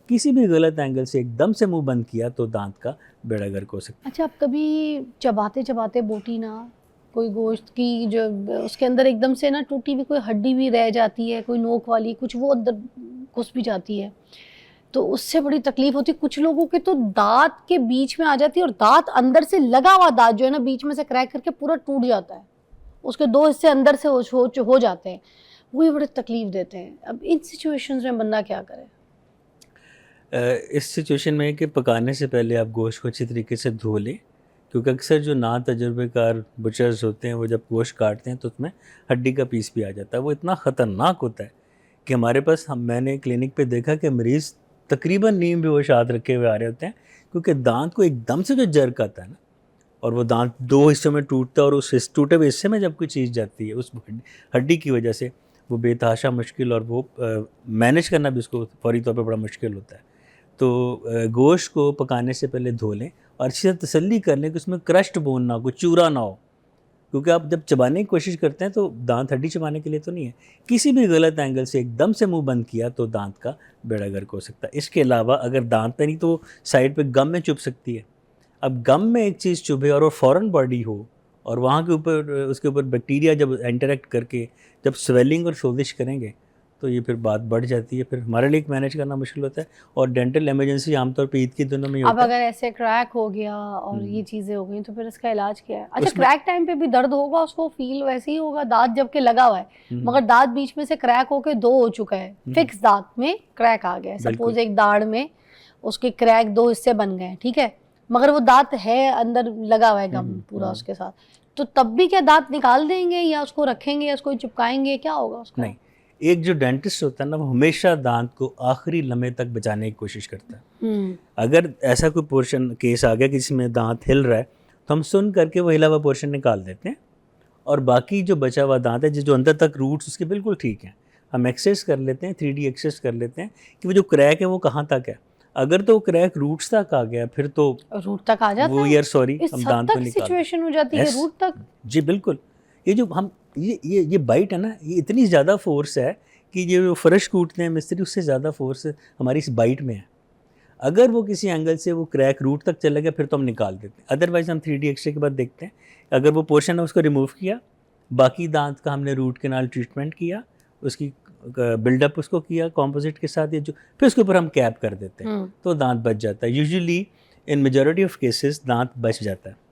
किसी भी गलत एंगल से एकदम से मुंह बंद किया तो दांत का बेड़ा गर्क हो सकता है। अच्छा, आप कभी चबाते चबाते बोटी ना, कोई गोश्त की जो उसके अंदर एकदम से ना टूटी हुई कोई हड्डी भी रह जाती है, कोई नोक वाली कुछ, वो अंदर घुस भी जाती है, तो उससे बड़ी तकलीफ होती है। कुछ लोगों के तो दांत के बीच में आ जाती है और दांत अंदर से लगा हुआ दांत जो है ना बीच में से क्रैक करके पूरा टूट जाता है, उसके दो हिस्से अंदर से हो जाते हैं, वो भी बड़े तकलीफ देते हैं। अब इन सिचुएशंस में बंदा क्या करे? इस सिचुएशन में है कि पकाने से पहले आप गोश्त को अच्छी तरीके से धो लें, क्योंकि अक्सर जो ना तजुर्बेकार बुचर्स होते हैं वो जब गोश्त काटते हैं तो उसमें हड्डी का पीस भी आ जाता है। वो इतना ख़तरनाक होता है कि हमारे पास मैंने क्लिनिक पे देखा कि मरीज़ तकरीबन नीम बेहोश हाथ रखे हुए आ रहे होते हैं, क्योंकि दांत को एकदम से जो जर्क आता है ना, और वो दांत दो हिस्सों में टूटता है, और उस टूटे हुए हिस्से में जब कोई चीज़ जाती है उस हड्डी की वजह से, वो बेतहाशा मुश्किल, और वो मैनेज करना भी उसको फौरी तौर पर बड़ा मुश्किल होता है। तो गोश्त को पकाने से पहले धो लें और अच्छी तरह तसल्ली कर लें कि उसमें क्रश्ड बोन ना हो, कोई चूरा ना हो, क्योंकि आप जब चबाने की कोशिश करते हैं तो दांत हड्डी चबाने के लिए तो नहीं है। किसी भी गलत एंगल से एकदम से मुंह बंद किया तो दांत का बेड़ा गर्क हो सकता है। इसके अलावा अगर दांत पे नहीं तो साइड पे गम में चुभ सकती है। अब गम में एक चीज़ चुभे और वो फॉरेन बॉडी हो, और वहाँ के ऊपर उसके ऊपर बैक्टीरिया जब इंटरेक्ट करके जब स्वेलिंग और सोजिश करेंगे तो ये फिर बात बढ़ जाती है, फिर हमारे लिए मैनेज करना मुश्किल होता है। और डेंटल इमरजेंसी आमतौर पे ईद के दिनों में ही अब होता है। अगर ऐसे क्रैक हो गया और ये चीजें हो गई तो फिर इसका इलाज क्या है? अच्छा, उसमें क्रैक टाइम पे भी दर्द होगा, उसको फील वैसे ही होगा, दांत जबकि लगा हुआ है मगर दांत बीच में से क्रैक होके दो हो चुका है, फिक्स दांत में क्रैक आ गया है, बिल्कुल। सपोज एक दाढ़ में उसके क्रैक दो हिस्से बन गए हैं, ठीक है, मगर वो दांत है अंदर लगा हुआ है गम पूरा उसके साथ, तो तब भी क्या दांत निकाल देंगे या उसको रखेंगे या उसको चिपकाएंगे, क्या होगा उसका? नहीं, एक जो डेंटिस्ट होता है ना, वो हमेशा दांत को आखिरी लम्हे तक बचाने की कोशिश करता है। अगर ऐसा कोई पोर्शन केस आ गया कि जिसमें दांत हिल रहा है तो हम सुन करके वो हिला हुआ पोर्शन निकाल देते हैं, और बाकी जो बचा हुआ दांत है जो अंदर तक रूट्स उसके बिल्कुल ठीक हैं, हम एक्सेस कर लेते हैं, 3D एक्सेस कर लेते हैं कि वो जो क्रैक है वो कहाँ तक है। अगर तो क्रैक रूट्स तक आ गया फिर तो रूट तक आ जाता वो है, यार सॉरी इस हम हद दांत को तक निकाल सिचुएशन हो जाती है रूट तक? जी बिल्कुल। ये जो हम ये बाइट है ना, ये इतनी ज़्यादा फोर्स है कि ये जो फर्श कूटते हैं मिस्त्री, उससे ज़्यादा फोर्स हमारी इस बाइट में है। अगर वो किसी एंगल से वो क्रैक रूट तक चला गया फिर तो हम निकाल देते हैं, अदरवाइज हम 3D एक्सरे के बाद देखते हैं। अगर वो पोर्शन है उसको रिमूव किया, बाकी दांत का हमने रूट केनाल ट्रीटमेंट किया, उसकी बिल्डअप उसको किया कॉम्पोजिट के साथ, ये जो फिर उसके ऊपर हम कैप कर देते हैं तो दांत बच जाता है। Usually in majority of cases दांत बच जाता है।